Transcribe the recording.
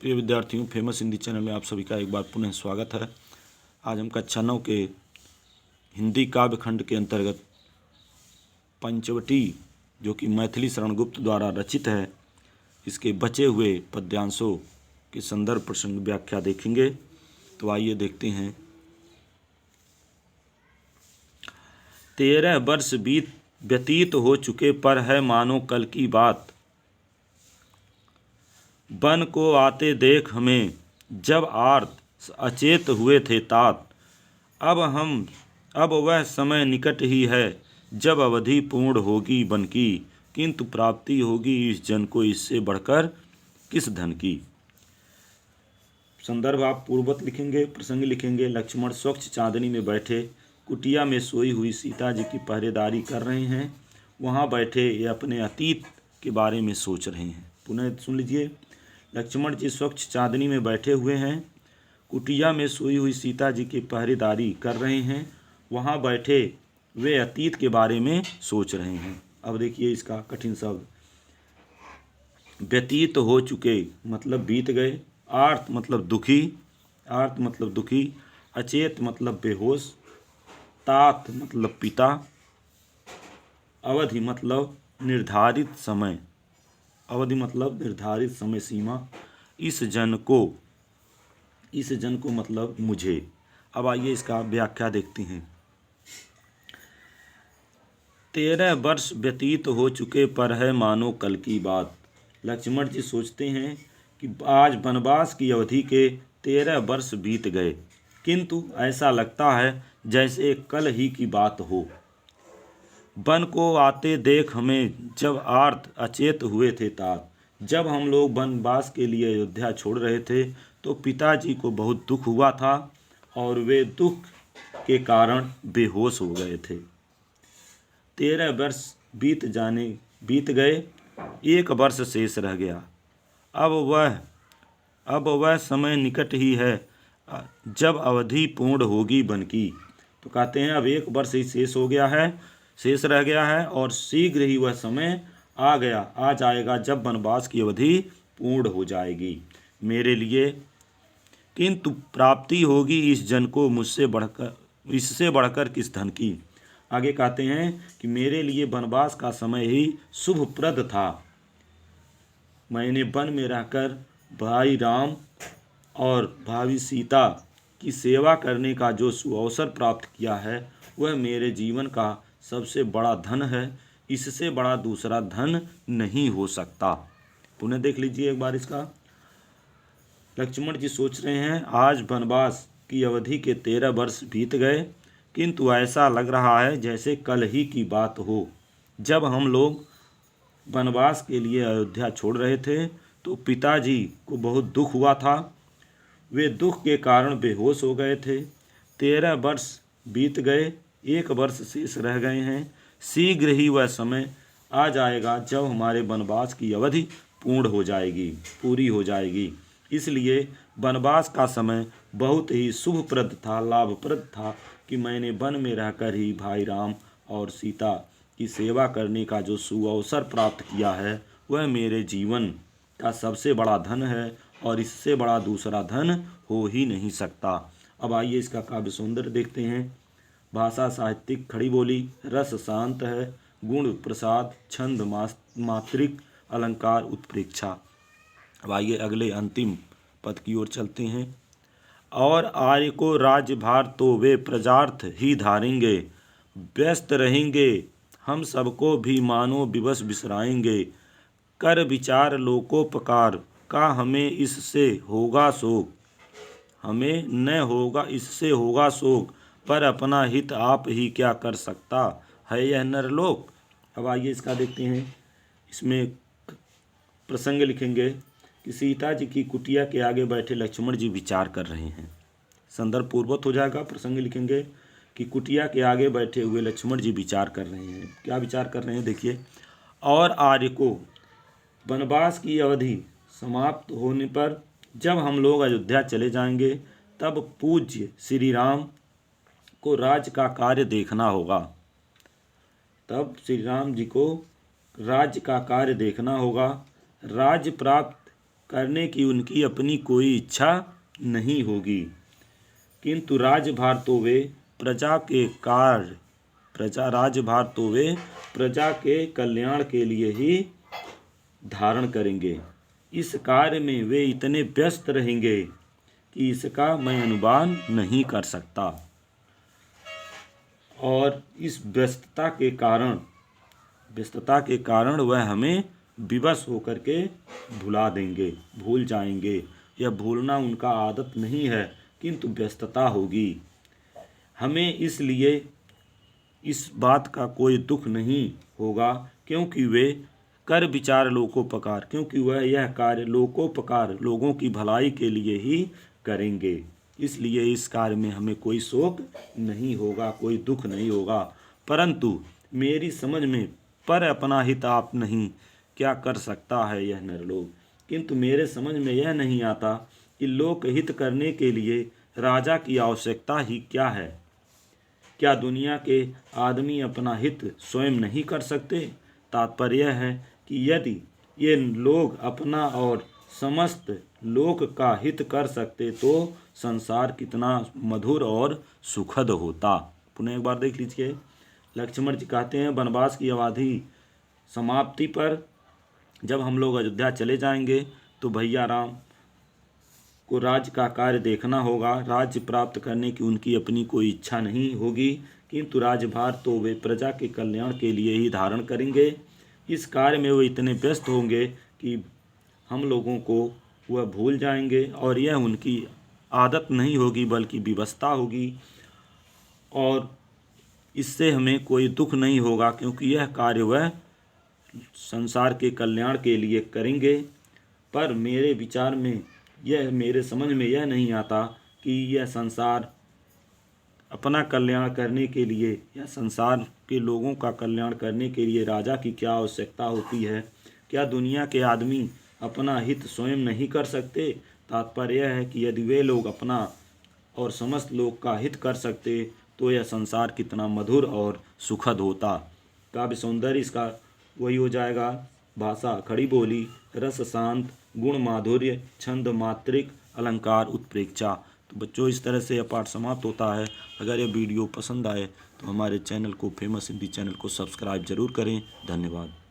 प्रिय विद्यार्थियों, famous Hindi channel में आप सभी का एक बार पुनः स्वागत है। आज हम कक्षा 9 के हिंदी काव्य खंड के अंतर्गत पंचवटी, जो कि मैथिली शरण गुप्त द्वारा रचित है, इसके बचे हुए पद्यांशों के संदर्भ प्रसंग व्याख्या देखेंगे। तो आइए देखते हैं। 13 वर्ष व्यतीत हो चुके पर है मानो कल की बात। बन को आते देख हमें जब आर्त अचेत हुए थे तात। अब वह समय निकट ही है जब अवधि पूर्ण होगी बन की, किंतु प्राप्ति होगी इस जन को इससे बढ़कर किस धन की। संदर्भ आप पूर्ववत लिखेंगे, प्रसंग लिखेंगे। लक्ष्मण स्वच्छ चांदनी में बैठे कुटिया में सोई हुई सीता जी की पहरेदारी कर रहे हैं। वहाँ बैठे ये अपने अतीत के बारे में सोच रहे हैं। पुनः सुन लीजिए। लक्ष्मण जी स्वच्छ चांदनी में बैठे हुए हैं, कुटिया में सोई हुई सीता जी की पहरेदारी कर रहे हैं। वहाँ बैठे वे अतीत के बारे में सोच रहे हैं। अब देखिए इसका कठिन शब्द। व्यतीत हो चुके मतलब बीत गए, आर्त मतलब दुखी, अचेत मतलब बेहोश, तात मतलब पिता, अवधि मतलब निर्धारित समय, सीमा, इस जन को मतलब मुझे। अब आइए इसका व्याख्या देखते हैं। 13 वर्ष व्यतीत हो चुके पर है मानो कल की बात। लक्ष्मण जी सोचते हैं कि आज वनवास की अवधि के 13 वर्ष बीत गए, किंतु ऐसा लगता है जैसे कल ही की बात हो। वन को आते देख हमें जब आर्त अचेत हुए थे तात। जब हम लोग वनवास के लिए अयोध्या छोड़ रहे थे तो पिताजी को बहुत दुख हुआ था और वे दुख के कारण बेहोश हो गए थे। 13 वर्ष बीत गए, 1 वर्ष शेष रह गया। अब वह समय निकट ही है जब अवधि पूर्ण होगी वन की। तो कहते हैं अब 1 वर्ष ही शेष रह गया है और शीघ्र ही वह समय आ जाएगा जब वनवास की अवधि पूर्ण हो जाएगी मेरे लिए, किंतु प्राप्ति होगी इस जन को इससे बढ़कर किस धन की। आगे कहते हैं कि मेरे लिए वनवास का समय ही शुभप्रद था। मैंने वन में रहकर भाई राम और भाभी सीता की सेवा करने का जो सुअवसर प्राप्त किया है वह मेरे जीवन का सबसे बड़ा धन है। इससे बड़ा दूसरा धन नहीं हो सकता। पुनः देख लीजिए एक बार इसका। लक्ष्मण जी सोच रहे हैं आज वनवास की अवधि के 13 वर्ष बीत गए, किंतु ऐसा लग रहा है जैसे कल ही की बात हो। जब हम लोग वनवास के लिए अयोध्या छोड़ रहे थे तो पिताजी को बहुत दुख हुआ था। वे दुख के कारण बेहोश हो गए थे। 13 वर्ष बीत गए, 1 वर्ष शेष रह गए हैं। शीघ्र ही वह समय आ जाएगा जब हमारे वनवास की अवधि पूरी हो जाएगी। इसलिए वनवास का समय बहुत ही शुभप्रद था, लाभप्रद था कि मैंने वन में रहकर ही भाई राम और सीता की सेवा करने का जो सुअवसर प्राप्त किया है वह मेरे जीवन का सबसे बड़ा धन है और इससे बड़ा दूसरा धन हो ही नहीं सकता। अब आइए इसका काव्य सौंदर्य देखते हैं। भाषा साहित्यिक खड़ी बोली, रस शांत है, गुण प्रसाद, छंद मात्रिक, अलंकार उत्प्रेक्षा। अब आइए अगले अंतिम पद की ओर चलते हैं। और आर्य को राज्यभार तो वे प्रजार्थ ही धारेंगे, व्यस्त रहेंगे हम सबको भी मानो विवश बिसराएंगे। कर विचार लोकोपकार का हमें इससे होगा शोक, हमें न होगा इससे होगा शोक, पर अपना हित आप ही क्या कर सकता है यह नरलोक। अब आइए इसका देखते हैं। इसमें प्रसंग लिखेंगे कि सीता जी की कुटिया के आगे बैठे लक्ष्मण जी विचार कर रहे हैं। संदर्भ पूर्ववत हो जाएगा। प्रसंग लिखेंगे कि कुटिया के आगे बैठे हुए लक्ष्मण जी विचार कर रहे हैं। क्या विचार कर रहे हैं देखिए। और आर्य को वनवास की अवधि समाप्त होने पर जब हम लोग अयोध्या चले जाएंगे तब पूज्य श्री राम को राज्य का कार्य देखना होगा। तब श्री राम जी को राज्य का कार्य देखना होगा। राज्य प्राप्त करने की उनकी अपनी कोई इच्छा नहीं होगी, किंतु राजभार तो वे प्रजा के कल्याण के लिए ही धारण करेंगे। इस कार्य में वे इतने व्यस्त रहेंगे कि इसका मैं अनुमान नहीं कर सकता, और इस व्यस्तता के कारण वह हमें विवश होकर के भूल जाएंगे। यह भूलना उनका आदत नहीं है, किंतु व्यस्तता होगी। हमें इसलिए इस बात का कोई दुख नहीं होगा, क्योंकि वे कर विचार लोकोपकार, क्योंकि वह यह कार्य लोकोपकार लोगों की भलाई के लिए ही करेंगे। इसलिए इस कार्य में हमें कोई शोक नहीं होगा, कोई दुख नहीं होगा। परंतु मेरी समझ में पर अपना हित आप नहीं क्या कर सकता है यह नरलोक, किंतु मेरे समझ में यह नहीं आता कि लोक हित करने के लिए राजा की आवश्यकता ही क्या है। क्या दुनिया के आदमी अपना हित स्वयं नहीं कर सकते? तात्पर्य यह है कि यदि ये लोग अपना और समस्त लोक का हित कर सकते तो संसार कितना मधुर और सुखद होता। पुनः एक बार देख लीजिए। लक्ष्मण जी कहते हैं, वनवास की अवधि समाप्ति पर जब हम लोग अयोध्या चले जाएंगे तो भैया राम को राज्य का कार्य देखना होगा। राज्य प्राप्त करने की उनकी अपनी कोई इच्छा नहीं होगी, किंतु राज्यभार तो वे प्रजा के कल्याण के लिए ही धारण करेंगे। इस कार्य में वे इतने व्यस्त होंगे कि हम लोगों को वह भूल जाएंगे, और यह उनकी आदत नहीं होगी बल्कि विवशता होगी, और इससे हमें कोई दुख नहीं होगा, क्योंकि यह कार्य वह संसार के कल्याण के लिए करेंगे। पर मेरे विचार में मेरे समझ में यह नहीं आता कि यह संसार अपना कल्याण करने के लिए या संसार के लोगों का कल्याण करने के लिए राजा की क्या आवश्यकता होती है। क्या दुनिया के आदमी अपना हित स्वयं नहीं कर सकते? तात्पर्य यह है कि यदि वे लोग अपना और समस्त लोग का हित कर सकते तो यह संसार कितना मधुर और सुखद होता। काव्य सौंदर्य इसका वही हो जाएगा। भाषा खड़ी बोली, रस शांत, गुण माधुर्य, छंद मात्रिक, अलंकार उत्प्रेक्षा। तो बच्चों, इस तरह से यह पाठ समाप्त होता है। अगर यह वीडियो पसंद आए तो हमारे चैनल को, फेमस हिंदी चैनल को सब्सक्राइब जरूर करें। धन्यवाद।